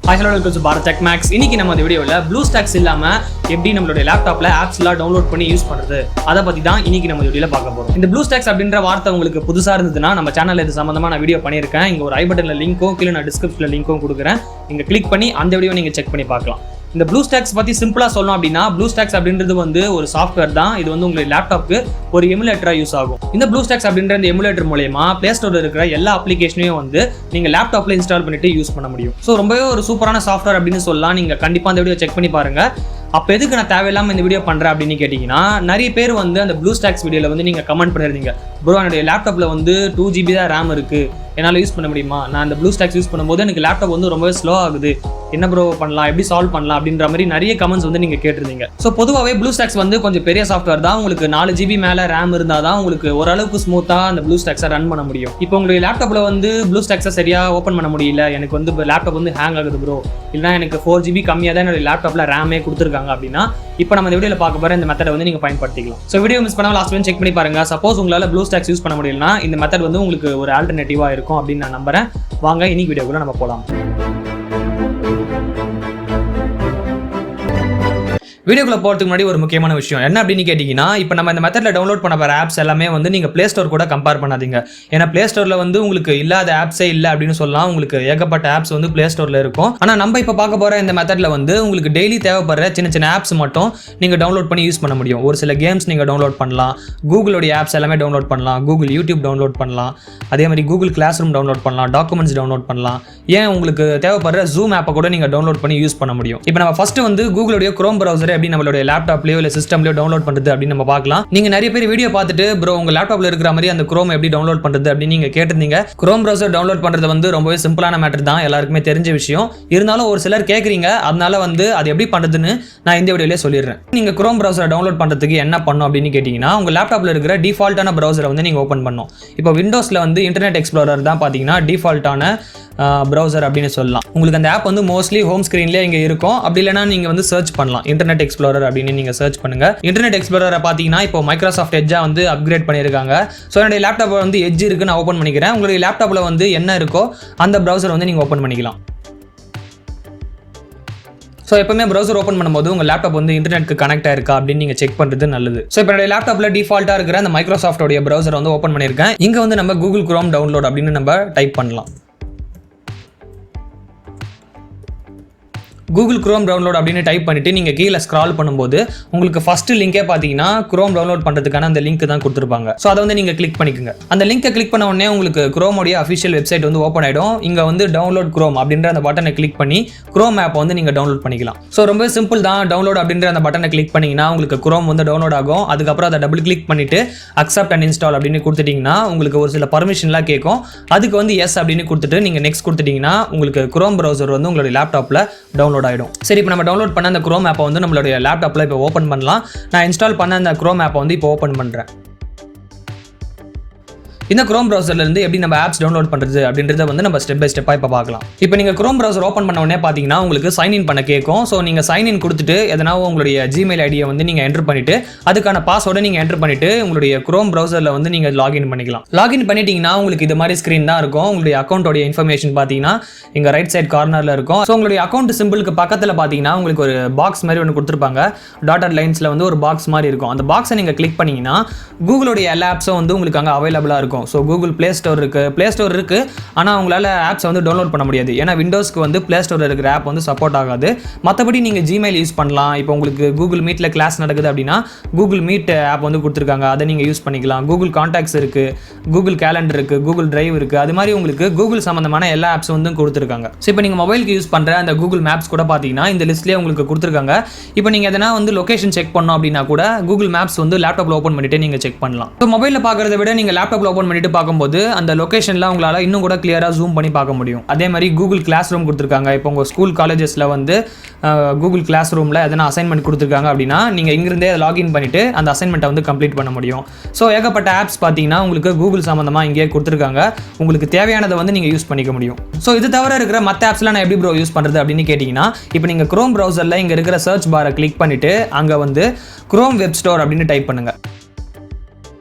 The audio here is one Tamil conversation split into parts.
Hi, hello, welcome to Bharat Tech Max. இன்னைக்கு நம்ம இந்த வீடியோல Bluestacks இல்லாம எப்படி நம்மளோட லேப்டாப்ல ஆப்ஸ் எல்லாம் டவுன்லோட் பண்ணி யூஸ் பண்றது அத பத்தி தான் இன்னைக்கு நம்ம வீடியோல பார்க்க போறோம். இந்த Bluestacks அப்படிங்கற வார்த்தை உங்களுக்கு புதுசா இருந்ததுன்னா நம்ம சேனல்ல இது சம்பந்தமா நான் வீடியோ பண்ணியிருக்கேன். இங்க ஒரு ஐ பட்டன்ல லிங்க்கும் கீழ நான் டிஸ்கிரிப்ஷன்ல லிங்க்கும் கொடுக்கிறேன். நீங்க கிளிக் பண்ணி அந்த வீடியோ நீங்க செக் பண்ணி பார்க்கலாம். இந்த Bluestacks பத்தி சிம்பிளா சொல்லணும் அப்படின்னா Bluestacks அப்படின்றது வந்து ஒரு சாஃப்ட்வேர் தான். இது வந்து உங்க லேப்டாப்க்கு ஒரு எமுலேட்டரா யூஸ் ஆகும். இந்த Bluestacks அப்படின்ற இந்த எமுலேட்டர் மூலமா PlayStoreல இருக்கிற எல்லா அப்ளிகேஷனையும் வந்து நீங்க லேப்டாப்ல இன்ஸ்டால் பண்ணிட்டு யூஸ் பண்ண முடியும். ஸோ ரொம்பவே ஒரு சூப்பரான சாஃப்ட்வேர் அப்படின்னு சொல்லலாம். நீங்க கண்டிப்பா அந்த வீடியோ செக் பண்ணி பாருங்க. அப்போ எதுக்கு நான் தேவையில்லாமல் இந்த வீடியோ பண்ணுறேன் அப்படின்னு கேட்டிங்கன்னா, நிறைய பேர் வந்து அந்த Bluestacks வீடியோவில் வந்து நீங்கள் கமெண்ட் பண்ணியிருந்தீங்க, ப்ரோ என்னுடைய லேப்டாப்பில் வந்து 2GB தான் ரேம் இருக்குது, என்னால் யூஸ் பண்ண முடியுமா, நான் அந்த Bluestacks யூஸ் பண்ணும்போது எனக்கு லேப்டாப் வந்து ரொம்பவே ஸ்லோ ஆகுது, என்ன ப்ரோ பண்ணலாம், எப்படி சால்வ் பண்ணலாம் அப்படின்ற மாதிரி நிறைய கமெண்ட்ஸ் வந்து நீங்கள் கேட்டிருந்தீங்க. ஸோ பொதுவாகவே Bluestacks வந்து கொஞ்சம் பெரிய சாஃப்ட்வேர் தான். உங்களுக்கு 4GB மேலே ரேம் இருந்தால் தான் உங்களுக்கு ஓரளவுக்கு ஸ்மூத்தாக அந்த Bluestacks ரன் பண்ண முடியும். இப்போ உங்களுடைய லேப்டாப்பில் வந்து Bluestacks சரியாக ஓப்பன் பண்ண முடியல, எனக்கு வந்து லேப்டாப் வந்து ஹேங் ஆகுது ப்ரோ, இல்லைனா எனக்கு 4GB கம்மியாக தான் என்னுடைய லேப்டாப்பில் ரேமே கொடுத்துருக்காங்க அப்படின்னா இப்போ நம்ம இந்த வீடியோல பார்க்க போற இந்த மெத்தட் வந்து நீங்க பயன்படுத்திக்கலாம். ஸோ வீடியோ மிஸ் பண்ணாம லாஸ்ட் வரைக்கும் செக் பண்ணி பாருங்க. சப்போஸ் உங்களால Bluestacks யூஸ் பண்ண முடியலனா இந்த மெத்தட் வந்து உங்களுக்கு ஒரு ஆல்டர்னேட்டிவா இருக்கும் அப்படின்னு நான் நம்புறேன். வாங்க இன்னைக்கு வீடியோக்குள்ள நம்ம போலாம். வீடியோக்குள்ள போகிறதுக்கு முன்னாடி ஒரு முக்கியமான விஷயம் என்ன அப்படின்னு கேட்டிங்கன்னா, இப்போ நம்ம இந்த மெத்தடில் டவுன்லோட் பண்ண போகிற ஆப்ஸ் எல்லாமே வந்து நீங்கள் PlayStore கூட கம்பேர் பண்ணாதீங்க. ஏன்னா PlayStoreல வந்து உங்களுக்கு இல்லாத ஆப்ஸே இல்லை அப்படின்னு சொல்லலாம். உங்களுக்கு ஏகப்பட்ட ஆப்ஸ் வந்து PlayStoreல இருக்கும். ஆனால் நம்ம இப்போ பார்க்க போகிற இந்த மெத்தடில் வந்து உங்களுக்கு டெய்லி தேவைப்படுற சின்ன சின்ன ஆப்ஸ் மட்டும் நீங்கள் டவுன்லோட் பண்ணி யூஸ் பண்ண முடியும். ஒரு சில கேம்ஸ் நீங்கள் டவுன்லோட் பண்ணலாம், கூகுளோடைய ஆப்ஸ் எல்லாமே டவுன்லோட் பண்ணலாம், கூகுள் யூடியூப் டவுன்லோட் பண்ணலாம், அதே மாதிரி கூகுள் கிளாஸ் ரூம் டவுன்லோட் பண்ணலாம், டாக்குமெண்ட்ஸ் டவுன்லோட் பண்ணலாம், ஏன் உங்களுக்கு தேவைப்படுற ஜூம் ஆப்பை கூட நீங்கள் டவுன்லோட் பண்ணி யூஸ் பண்ண முடியும். இப்போ நம்ம ஃபர்ஸ்ட் வந்து கூகுளோடைய குரோம் ப்ரௌசர் எப்படி நம்மளுடைய லேப்டாப்லயோ இல்ல சிஸ்டம்லயோ டவுன்லோட் பண்றது அப்படின்னு நம்ம பார்க்கலாம். நீங்க நிறைய பேர் வீடியோ பார்த்துட்டு ப்ரோ உங்க லேப்டாப்ல இருக்கிற மாதிரி அந்த குரோம் எப்படி டவுன்லோட் பண்றது அப்படின்னு நீங்க கேட்டிருந்தீங்க. குரோம் ப்ரௌசர் டவுன்லோட் பண்றது வந்து ரொம்பவே சிம்பிளான மேட்டர் தான், எல்லாருக்குமே தெரிஞ்ச விஷயம். இருந்தாலும் ஒரு சிலர் கேட்குறீங்க, அதனால வந்து அது எப்படி பண்றதுன்னு நான் இந்த வீடியோலயே சொல்லிடுறேன். நீங்க குரோம் ப்ரௌசரை டவுன்லோட் பண்றதுக்கு என்ன பண்ணணும் அப்படின்னு கேட்டீங்கன்னா, உங்க லேப்டாப்ல இருக்கிற டிஃபால்ட்டான ப்ரௌசரை வந்து நீங்க ஓப்பன் பண்ணணும். இப்போ விண்டோஸ்ல வந்து இன்டர்நெட் எக்ஸ்ப்ளோரர் தான் பாத்தீங்கன்னா டிஃபால்ட்டான ப்ரௌசர் அப்படின்னு சொல்லலாம். உங்களுக்கு அந்த ஆப் வந்து மோஸ்ட்லி ஹோம் ஸ்க்ரீன்லேயே இங்கே இருக்கும். அப்படி இல்லைனா நீங்கள் வந்து சர்ச் பண்ணலாம், இன்டர்நெட் எக்ஸ்ப்ளோரர் அப்படின்னு நீங்கள் சர்ச் பண்ணுங்க. இன்டர்நெட் எக்ஸ்ப்ளோரரை பார்த்தீங்கன்னா இப்போ மைக்ரோசாஃப்ட் எட்ஜா வந்து அப்கிரேட் பண்ணியிருக்காங்க. ஸோ என்னுடைய லேப்டாப்பில் வந்து எட்ஜ் இருக்கு, நான் ஓப்பன் பண்ணிக்கிறேன். உங்களுடைய லேப்டாப்பில் வந்து என்ன இருக்கோ அந்த ப்ரௌசர் வந்து நீங்கள் ஓப்பன் பண்ணிக்கலாம். ஸோ எப்பவுமே ப்ரௌசர் ஓப்பன் பண்ணும்போது உங்கள் லேப்டாப் வந்து இன்டர்நெட்க்கு கனெக்ட் ஆயிருக்கா அப்படின்னு நீங்கள் செக் பண்ணுறது நல்லது. ஸோ இப்போ என்னுடைய லேப்டாப்பில் டிஃபால்ட்டாக இருக்கிற அந்த மைக்ரோசாஃப்டோடைய ப்ரௌசர் வந்து ஓப்பன் பண்ணியிருக்கேன். இங்கே வந்து நம்ம கூகுள் குரோம் டவுன்லோட் அப்படின்னு நம்ம டைப் பண்ணலாம். கூகுள் குரோம் டவுன்லோட் அப்படின்னு டைப் பண்ணிட்டு நீங்கள் கீழே ஸ்க்ரால் பண்ணும்போது உங்களுக்கு ஃபர்ஸ்ட் லிங்கே பார்த்தீங்கன்னா குரோம் டவுன்லோட் பண்ணுறதுக்கான அந்த லிங்க் தான் கொடுத்துருப்பாங்க. ஸோ அதை வந்து நீங்கள் கிளிக் பண்ணிக்கோங்க. அந்த லிங்கை கிளிக் பண்ண உடனே உங்களுக்கு குரோமோடைய அஃபிஷியல் வெப்சைட் வந்து ஓப்பன் ஆகிடும். இங்கே வந்து டவுன்லோட் குரோம் அப்படின்ற அந்த பட்டனை கிளிக் பண்ணி குரோம் ஆப்பை வந்து நீங்கள் டவுன்லோட் பண்ணிக்கலாம். ஸோ ரொம்ப சிம்பிள் தான். டவுன்லோட் அப்படின்ற அந்த பட்டனை கிளிக் பண்ணிங்கன்னா உங்களுக்கு குரோம் வந்து டவுன்லோட் ஆகும். அதுக்கப்புறம் அதை டபுள் கிளிக் பண்ணிட்டு அக்செப்ட் அண்ட் இன்ஸ்டால் அப்படின்னு கொடுத்துட்டிங்கன்னா உங்களுக்கு ஒரு சில பர்மிஷன்லாம் கேட்கும். அதுக்கு வந்து எஸ் அப்படின்னு கொடுத்துட்டு நீங்கள் நெக்ஸ்ட் கொடுத்துட்டிங்கன்னா உங்களுக்கு குரோம் ப்ரௌசர் வந்து உங்களுடைய லேப்டாப்பில் டவுன்லோட் ஆகிடும். சரி, இப்போ நம்ம டவுன்லோட் பண்ண அந்த குரோம் ஆப்பை வந்து நம்மளுடைய லேப்டாப்பில் இப்போ ஓப்பன் பண்ணலாம். நான் இன்ஸ்டால் பண்ண அந்த குரோம் ஆப்பை வந்து இப்போ ஓப்பன் பண்ணுறேன். இந்த குரோம் ப்ரௌசர்ல இருந்து எப்படி நம்ம ஆப்ஸ் டவுன்லோட் பண்றது அப்படின்றத வந்து நம்ம ஸ்டெப் பை ஸ்டெப்பா இப்போ பார்க்கலாம். இப்போ நீங்க குரோம் ப்ரௌசர் ஓப்பன் பண்ண உடனே பாத்தீங்கன்னா உங்களுக்கு சைன் இன் பண்ண கேட்கும். ஸோ நீங்க சைன் இன் கொடுத்துட்டு எதனா உங்களுடைய ஜிமெயில் ஐடியை வந்து நீங்க என்டர் பண்ணிட்டு அதுக்கான பாஸ்வேர்டை நீங்க என்டர் பண்ணிட்டு உங்களுடைய குரோம் ப்ரௌசர்ல வந்து நீங்க லாகின் பண்ணிக்கலாம். லாகின் பண்ணிட்டீங்கன்னா உங்களுக்கு இது மாதிரி ஸ்கிரீன் தான் இருக்கும். உங்களுடைய அக்கௌண்டோட இன்ஃபர்மேஷன் பாத்தீங்கன்னா இங்க ரைட் சைட் கார்னர்ல இருக்கும். ஸோ உங்களுடைய அக்கௌண்ட் சிம்பிளுக்கு பக்கத்துல பாத்தீங்கன்னா உங்களுக்கு ஒரு பாக்ஸ் மாதிரி ஒன்று கொடுத்துருப்பாங்க. டாட்டட் லைன்ஸ்ல வந்து ஒரு பாக்ஸ் மாதிரி இருக்கும். அந்த பாக்ஸை நீங்க கிளிக் பண்ணீங்கன்னா கூகுளோடைய எல்லா ஆப்ஸும் வந்து உங்களுக்கு அங்கே அவைலபிளா இருக்கும். ஸோ கூகுள் பிளேஸ்டோர் இருக்கு, ஆனால் உங்களால் ஆப்ஸ் வந்து டவுன்லோட் பண்ண முடியாது. ஏன்னா விண்டோஸ்க்கு வந்து பிளேஸ்டோர் இருக்கிற ஆப் வந்து சப்போர்ட் ஆகாது. மற்றபடி நீங்கள் ஜிமெயில் யூஸ் பண்ணலாம். இப்போ உங்களுக்கு கூகுள் மீட்டில் கிளாஸ் நடக்குது அப்படின்னா கூகுள் மீட் ஆப் வந்து கொடுத்துருக்காங்க, அதை நீங்கள் யூஸ் பண்ணிக்கலாம். கூகுள் கான்டாக்ட்ஸ் இருக்குது, கூகுள் கேலண்டர் இருக்குது, கூகுள் டிரைவ் இருக்குது. அது மாதிரி உங்களுக்கு கூகுள் சம்மந்தமான எல்லா ஆப்ஸ் வந்து கொடுத்துருக்காங்க. ஸோ இப்போ நீங்கள் மொபைலுக்கு யூஸ் பண்ணுற அந்த கூகுள் மேப்ஸ் கூட பார்த்தீங்கன்னா இந்த லிஸ்ட்லேயே உங்களுக்கு கொடுத்துருக்காங்க. இப்போ நீங்கள் எதனா வந்து லொகேஷன் செக் பண்ணோம் அப்படின்னா கூட கூகுள் மேப்ஸ் வந்து லேப்டாப்பில் ஓப்பன் பண்ணிட்டு நீங்கள் செக் பண்ணலாம். ஸோ மொபைலில் பார்க்குறத விட நீங்கள் லேப்டாப்பில் ஓப்பன் பண்ணிட்டு பார்க்கும்போது அந்த லொகேஷன்லாம் உங்களால் இன்னும் கூட கிளியராக ஜூம் பண்ணி பார்க்க முடியும். அதே மாதிரி கூகுள் கிளாஸ் ரூம் கொடுத்துருக்காங்க. இப்போ உங்கள் ஸ்கூல் காலேஜஸில் வந்து கூகுள் கிளாஸ் ரூமில் எதனா அசைன்மெண்ட் கொடுத்துருக்காங்க அப்படின்னா நீங்கள் இங்கிருந்தே லாகின் பண்ணிட்டு அந்த அசைன்மெண்ட்டை வந்து கம்ப்ளீட் பண்ண முடியும். ஸோ ஏகப்பட்ட ஆப்ஸ் பார்த்தீங்கன்னா உங்களுக்கு கூகுள் சம்மந்தமாக இங்கே கொடுத்துருக்காங்க. உங்களுக்கு தேவையானதை வந்து நீங்கள் யூஸ் பண்ணிக்க முடியும். ஸோ இது தவிர இருக்கிற மற்ற ஆப்ஸ்லாம் நான் எப்படி ப்ரோ யூஸ் பண்ணுறது அப்படின்னு கேட்டிங்கன்னா, இப்போ நீங்கள் குரோம் ப்ரௌசரில் இங்கே இருக்கிற சர்ச் பாரை கிளிக் பண்ணிவிட்டு அங்கே வந்து குரோம் வெப் ஸ்டோர் அப்படின்னு டைப் பண்ணுங்கள்.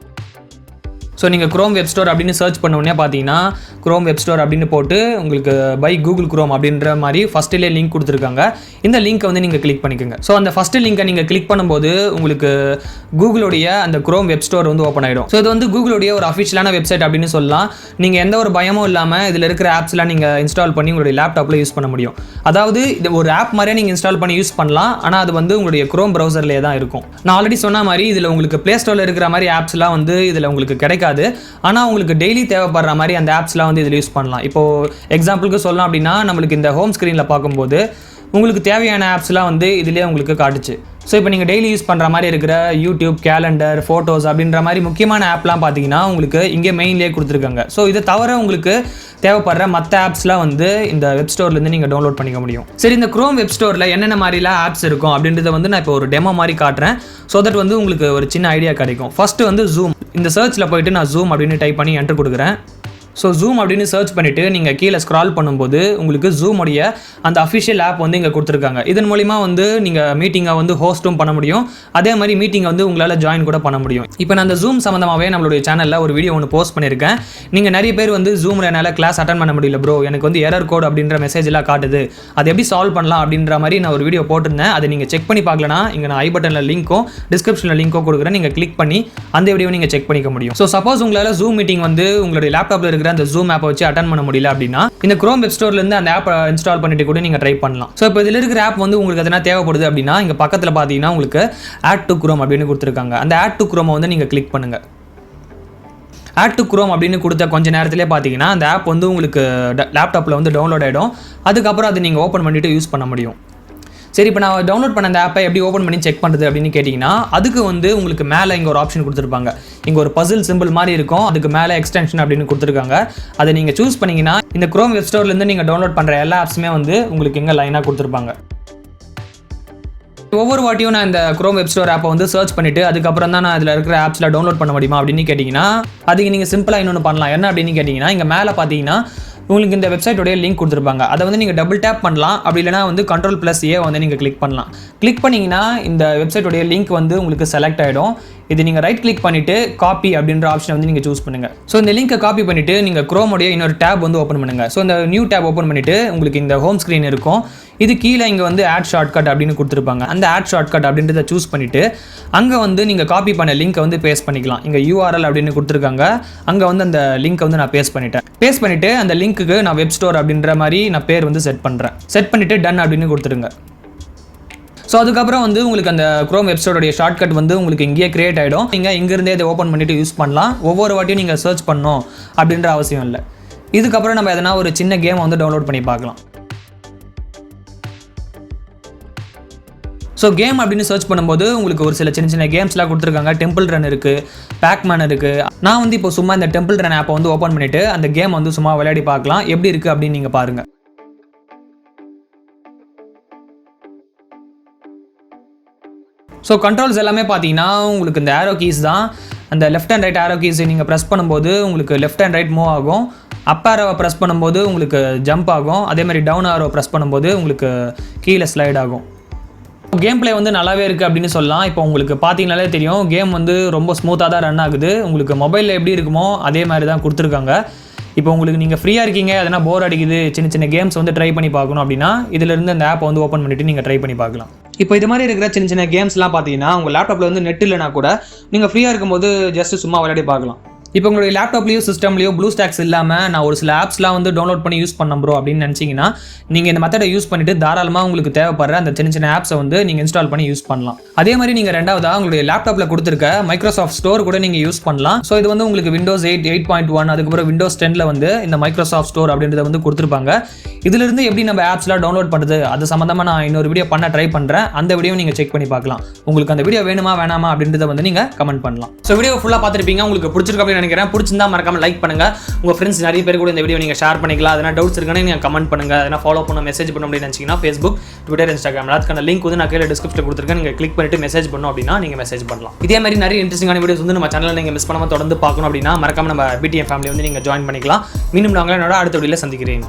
ஸோ நீங்கள் குரோம் வெப் ஸ்டோர் அப்படின்னு சர்ச் பண்ண உடனே பார்த்தீங்கன்னா குரோம் வெப் ஸ்டோர் அப்படின்னு போட்டு உங்களுக்கு பை கூகுள் குரோம் அப்படின்ற மாதிரி ஃபஸ்ட்டிலே லிங்க் கொடுத்துருக்காங்க. இந்த லிங்க்கை வந்து நீங்கள் கிளிக் பண்ணிக்கோங்க. ஸோ அந்த ஃபஸ்ட்டு லிங்கை நீங்கள் கிளிக் பண்ணும்போது உங்களுக்கு கூகுளுடைய அந்த குரோம் வெப் ஸ்டோர் வந்து ஓப்பன் ஆகிடும். ஸோ இது வந்து கூகுளுடைய ஒரு அஃபிஷியலான வெப்சைட் அப்படின்னு சொல்லலாம். நீங்கள் எந்த ஒரு பயமும் இல்லாமல் இதில் இருக்கிற ஆப்ஸ்லாம் நீங்கள் இன்ஸ்டால் பண்ணி உங்களுடைய லேப்டாப்பில் யூஸ் பண்ண முடியும். அதாவது இது ஒரு ஆப் மாதிரியே நீங்கள் இன்ஸ்டால் பண்ணி யூஸ் பண்ணலாம். ஆனால் அது வந்து உங்களுடைய குரோம் ப்ரௌசர்லேயே தான் இருக்கும். நான் ஆல்ரெடி சொன்ன மாதிரி இதில் உங்களுக்கு ப்ளே ஸ்டோரில் இருக்கிற மாதிரி ஆப்ஸ்லாம் வந்து இதில் உங்களுக்கு கிடைக்காது. ஆனால் உங்களுக்கு டெய்லி தேவைப்படுற மாதிரி அந்த ஆப்ஸ்லாம் வந்து இதில் யூஸ் பண்ணலாம். இப்போது எக்ஸாம்பிளுக்கு சொல்லலாம் அப்படின்னா நம்மளுக்கு இந்த ஹோம் ஸ்க்ரீனில் பார்க்கும்போது உங்களுக்கு தேவையான ஆப்ஸ்லாம் வந்து இதிலே உங்களுக்கு காட்டுச்சு. ஸோ இப்போ நீங்கள் டெய்லி யூஸ் பண்ணுற மாதிரி இருக்கிற யூடியூப், கேலண்டர், ஃபோட்டோஸ் அப்படின்ற மாதிரி முக்கியமான ஆப்லாம் பார்த்தீங்கன்னா உங்களுக்கு இங்கே மெயின்லேயே கொடுத்துருக்காங்க. ஸோ இதை தவிர உங்களுக்கு தேவைப்படுற மற்ற ஆப்ஸ்லாம் வந்து இந்த வெப் ஸ்டோர்லேருந்து நீங்கள் டவுன்லோட் பண்ணிக்க முடியும். சரி, இந்த குரோம் வெப் ஸ்டோரில் என்னென்ன மாதிரிலாம் ஆப்ஸ் இருக்கும் அப்படின்றத வந்து நான் இப்போ ஒரு டெமோ மாதிரி காட்டுறேன். ஸோ தட் வந்து உங்களுக்கு ஒரு சின்ன ஐடியா கிடைக்கும். ஃபஸ்ட்டு வந்து ஜூம். இந்த சர்ச்சில் போயிட்டு நான் ஜூம் அப்படின்னு டைப் பண்ணி என்டர் கொடுக்குறேன். ஸோ ஜூம் அப்படின்னு சர்ச் பண்ணிவிட்டு நீங்கள் கீழே ஸ்க்ரால் பண்ணும்போது உங்களுக்கு ஜூமுடைய அந்த அஃபிஷியல் ஆப் வந்து இங்கே கொடுத்துருக்காங்க. இதன் மூலிமா வந்து நீங்கள் மீட்டிங்கை வந்து ஹோஸ்ட்டும் பண்ண முடியும். அதே மாதிரி மீட்டிங்கை வந்து உங்களால் ஜாயின் கூட பண்ண முடியும். இப்போ நான் அந்த ஜூம் சம்மந்தமாகவே நம்மளுடைய சேனலில் ஒரு வீடியோ ஒன்று போஸ்ட் பண்ணியிருக்கேன். நீங்கள் நிறைய பேர் வந்து ஜூமில் என்னால் கிளாஸ் அட்டன் பண்ண முடியல ப்ரோ, எனக்கு வந்து எரர் கோட் அப்படின்ற மெசேஜ்லாம் காட்டுது, அது எப்படி சால்வ் பண்ணலாம் அப்படின்ற மாதிரி நான் ஒரு வீடியோ போட்டிருந்தேன். அதை நீங்கள் செக் பண்ணி பார்க்கலனா இங்கே நான் ஐ பட்டனில் லிங்க்கும் டிஸ்கிரிப்ஷனில் லிங்க்கும் கொடுக்குறேன். நீங்கள் கிளிக் பண்ணி அந்த வீடியோ நீங்கள் செக் பண்ணிக்க முடியும். ஸோ சப்போஸ் உங்களால் ஜூம் மீட்டிங் வந்து உங்களுடைய லேப்டாப்பில் இருக்கிற அந்த ஜூம் ஆப்பை வச்சு அட்டன் பண்ண முடியல அப்படின்னா இந்த குரோம் வெப் ஸ்டோர்ல இருந்து அந்த ஆப் இன்ஸ்டால் பண்ணிட்டு கூட நீங்க ட்ரை பண்ணலாம். ஸோ இப்போ இதில் இருக்கிற ஆப் வந்து உங்களுக்கு எதனா தேவைப்படுது அப்படின்னா இங்க பக்கத்தில் பார்த்தீங்கன்னா உங்களுக்கு ஆட் டு குரோம் அப்படின்னு கொடுத்துருக்காங்க. அந்த ஆட் டு குரோமை வந்து நீங்க கிளிக் பண்ணுங்க. ஆட் டு குரோம் அப்படின்னு கொடுத்த கொஞ்ச நேரத்திலே பார்த்தீங்கன்னா அந்த ஆப் வந்து உங்களுக்கு லேப்டாப்பில் வந்து டவுன்லோட் ஆகிடும். அதுக்கப்புறம் அதை நீங்கள் ஓப்பன் பண்ணிட்டு யூஸ் பண்ண முடியும். சரி, இப்போ நான் டவுன்லோட் பண்ண அந்த ஆப்பை எப்படி ஓப்பன் பண்ணி செக் பண்ணுறது அப்படின்னு கேட்டிங்கன்னா அதுக்கு வந்து உங்களுக்கு மேலே இங்கே ஒரு ஆப்ஷன் கொடுத்துருப்பாங்க. இங்கே ஒரு பசில் சிம்பிள் மாதிரி இருக்கும். அதுக்கு மேலே எக்ஸ்டென்ஷன் அப்படின்னு கொடுத்துருக்காங்க. அதை நீங்கள் சூஸ் பண்ணிங்கன்னா இந்த குரோம் வெப் ஸ்டோர்லேருந்து நீங்கள் டவுன்லோட் பண்ணுற எல்லா ஆப்ஸுமே வந்து உங்களுக்கு இங்கே லைனாக கொடுத்துருப்பாங்க. ஒவ்வொரு வாட்டியும் நான் இந்த குரோம் வெப் ஸ்டோர் ஆப்பை வந்து சர்ச் பண்ணிவிட்டு அதுக்கப்புறம் தான் நான் இதில் இருக்கிற ஆப்ஸில் டவுன்லோட் பண்ண முடியுமா அப்படின்னு கேட்டிங்கன்னா அதுக்கு நீங்கள் சிம்பிளாக இன்னொன்று பண்ணலாம். என்ன அப்படின்னு கேட்டிங்கன்னா இங்கே மேலே பார்த்தீங்கன்னா உங்களுக்கு இந்த வெப்சைட்டோடைய லிங்க் கொடுத்துருப்பாங்க. அதை வந்து நீங்கள் டபுள் டேப் பண்ணலாம். அப்படி இல்லைனா வந்து Ctrl+A வந்து நீங்கள் கிளிக் பண்ணலாம். கிளிக் பண்ணிங்கன்னா இந்த வெப்சைட்டோடைய லிங்க் வந்து உங்களுக்கு செலக்ட் ஆகிடும். இது நீங்கள் ரைட் கிளிக் பண்ணிவிட்டு காப்பி அப்படின்ற ஆப்ஷனை வந்து நீங்கள் சூஸ் பண்ணுங்கள். ஸோ இந்த லிங்கை காப்பி பண்ணிவிட்டு நீங்கள் குரோமோடைய இன்னொரு டேப் வந்து ஓப்பன் பண்ணுங்கள். ஸோ இந்த நியூ டேப் ஓப்பன் பண்ணிவிட்டு உங்களுக்கு இந்த ஹோம் ஸ்க்ரீன் இருக்கும். இது கீழே இங்கே வந்து ஆட் ஷார்ட்கட் அப்படின்னு கொடுத்துருப்பாங்க. அந்த ஆட் ஷார்ட்கட் அப்படின்றத சூஸ் பண்ணிவிட்டு அங்கே வந்து நீங்கள் காப்பி பண்ண லிங்க்கை வந்து பேஸ்ட் பண்ணிக்கலாம். இங்கே URL அப்படின்னு கொடுத்துருக்காங்க. அங்கே வந்து அந்த லிங்க்கை வந்து நான் பேஸ்ட் பண்ணிவிட்டு அந்த லிங்க்குக்கு நான் வெப் ஸ்டோர் அப்படின்ற மாதிரி நான் பேர் வந்து செட் பண்ணுறேன். செட் பண்ணிவிட்டு டன் அப்படின்னு கொடுத்துருங்க. ஸோ அதுக்கப்புறம் வந்து உங்களுக்கு அந்த குரோம் வெப்சைட்டோடைய ஷார்ட்கட் வந்து உங்களுக்கு இங்கேயே கிரியேட் ஆகிடும். நீங்கள் இங்கேருந்தே இதை ஓப்பன் பண்ணிவிட்டு யூஸ் பண்ணலாம். ஒவ்வொரு வாட்டியும் நீங்கள் சர்ச் பண்ணணும் அப்படின்ற அவசியம் இல்லை. இதுக்கப்புறம் நம்ம எதனா ஒரு சின்ன கேமை வந்து டவுன்லோட் பண்ணி பார்க்கலாம். ஸோ கேம் அப்படின்னு சர்ச் பண்ணும்போது உங்களுக்கு ஒரு சில சின்ன சின்ன கேம்ஸ்லாம் கொடுத்துருக்காங்க. டெம்பிள் ரன் இருக்குது, பேக்மேன் இருக்குது. நான் வந்து இப்போ சும்மா இந்த டெம்பிள் ரன் ஆப்பை வந்து ஓப்பன் பண்ணிவிட்டு அந்த கேம் வந்து சும்மா விளையாடி பார்க்கலாம் எப்படி இருக்குது அப்படின்னு நீங்கள் பாருங்கள். ஸோ கண்ட்ரோல்ஸ் எல்லாமே பார்த்தீங்கன்னா உங்களுக்கு இந்த ஆரோ கீஸ் தான். அந்த left and right arrow keys நீங்கள் ப்ரெஸ் பண்ணும்போது உங்களுக்கு லெஃப்ட் அண்ட் ரைட் மூவ் ஆகும். அப் ஆரோவை ப்ரெஸ் பண்ணும்போது உங்களுக்கு ஜம்ப் ஆகும். அதே மாதிரி டவுன் ஆரோ ப்ரெஸ் பண்ணும்போது உங்களுக்கு கீழே ஸ்லைட் ஆகும். கேம் பிளே வந்து நல்லாவே இருக்குது அப்படின்னு சொல்லலாம். இப்போ உங்களுக்கு பார்த்தீங்கனாலே தெரியும் கேம் வந்து ரொம்ப ஸ்மூத்தாக தான் ரன் ஆகுது. உங்களுக்கு மொபைலில் எப்படி இருக்குமோ அதே மாதிரி தான் கொடுத்துருக்காங்க. இப்போ உங்களுக்கு நீங்கள் ஃப்ரீயாக இருக்கீங்க, எதனா போர் அடிக்குது, சின்ன சின்ன கேம்ஸ் வந்து ட்ரை பண்ணி பார்க்கணும் அப்படின்னா இதிலிருந்து அந்த ஆப்பை வந்து ஓப்பன் பண்ணிவிட்டு நீங்கள் ட்ரை பண்ணி பார்க்கலாம். இப்போ இது மாதிரி இருக்கிற சின்ன சின்ன கேம்ஸ்லாம் பார்த்தீங்கன்னா உங்கள் லேப்டாப்பில் வந்து நெட் இல்லைனா கூட நீங்கள் ஃப்ரீயாக இருக்கும்போது ஜஸ்ட் சும்மா விளையாடி பார்க்கலாம். இப்போ உங்களுடைய லேப்டாப்லேயோ சிஸ்டம்லேயோ ப்ளூஸ்டாக்ஸ் இல்லாமல் நான் ஒரு சில ஆப்ஸ்லாம் வந்து டவுன்லோட் பண்ணி யூஸ் பண்ண ப்ரோ அப்படின்னு நினச்சிங்கன்னா நீங்கள் இந்த மெத்தடை யூஸ் பண்ணிவிட்டு தாராளமாக உங்களுக்கு தேவைப்படுற அந்த சின்ன சின்ன ஆப்ஸை வந்து நீங்கள் இன்ஸ்டால் பண்ணி யூஸ் பண்ணலாம். அதே மாதிரி நீங்கள் ரெண்டாவதாக உங்களுடைய லேப்டாப்பில் கொடுத்துருக்க மைக்ரோசாஃப்ட் ஸ்டோர் கூட நீங்கள் யூஸ் பண்ணலாம். ஸோ இது வந்து உங்களுக்கு Windows 8, 8.1 அதுக்கப்புறம் Windows 10ல் வந்து இந்த மைக்ரோசாஃப்ட் ஸ்டோர் அப்படின்றத வந்து கொடுத்துருப்பாங்க. இதிலிருந்து எப்படி நம்ம ஆப்ஸ்லாம் டவுன்லோட் பண்ணுறது அது சம்மந்தமாக நான் இன்னொரு வீடியோ பண்ண ட்ரை பண்ணுறேன். அந்த வீடியோ நீங்கள் செக் பண்ணி பார்க்கலாம். உங்களுக்கு அந்த வீடியோ வேணுமா வேணாமா அப்படின்றத வந்து நீங்கள் கமெண்ட் பண்ணலாம். ஸோ வீடியோ ஃபுல்லாக பார்த்துருப்பீங்க. உங்களுக்கு பிடிச்சிருக்கு அப்படின்னு நினைக்கிறேன். பிடிச்சிருந்தா மறக்காம லைக் பண்ணுங்க. உங்க ஃப்ரெண்ட்ஸ் நிறைய பேர் கூட இந்த வீடியோ நீங்க ஷேர் பண்ணிக்கலாம். அதனா டவுட்ஸ் இருக்குன்னா நீங்க கமெண்ட் பண்ணுங்க. அதனா ஃபாலோ பண்ண மெசேஜ் பண்ண அப்படின்னு நினைச்சீங்கன்னா Facebook, Twitter, Instagram அதுக்கான லிங்க் வந்து நான் கீழே டிஸ்கிரிப்ஷன்ல கொடுத்துருக்கேன். நீங்க கிளிக் பண்ணிட்டு மெசேஜ் பண்ணணும் அப்படின்னா நீங்க மெசேஜ் பண்ணலாம். இதே மாதிரி நிறைய இன்ட்ரெஸ்டிங்கான வீடியோஸ் வந்து நம்ம சேனல்ல நீங்க மிஸ் பண்ணாம தொடர்ந்து பார்க்கணும் அப்படின்னா மறக்காம நம்ம BTM ஃபேமிலி வந்து நீங்க ஜாயின் பண்ணிக்கலாம். மீண்டும் நாங்களே அடுத்த வீடியோல சந்திக்கிறேன்.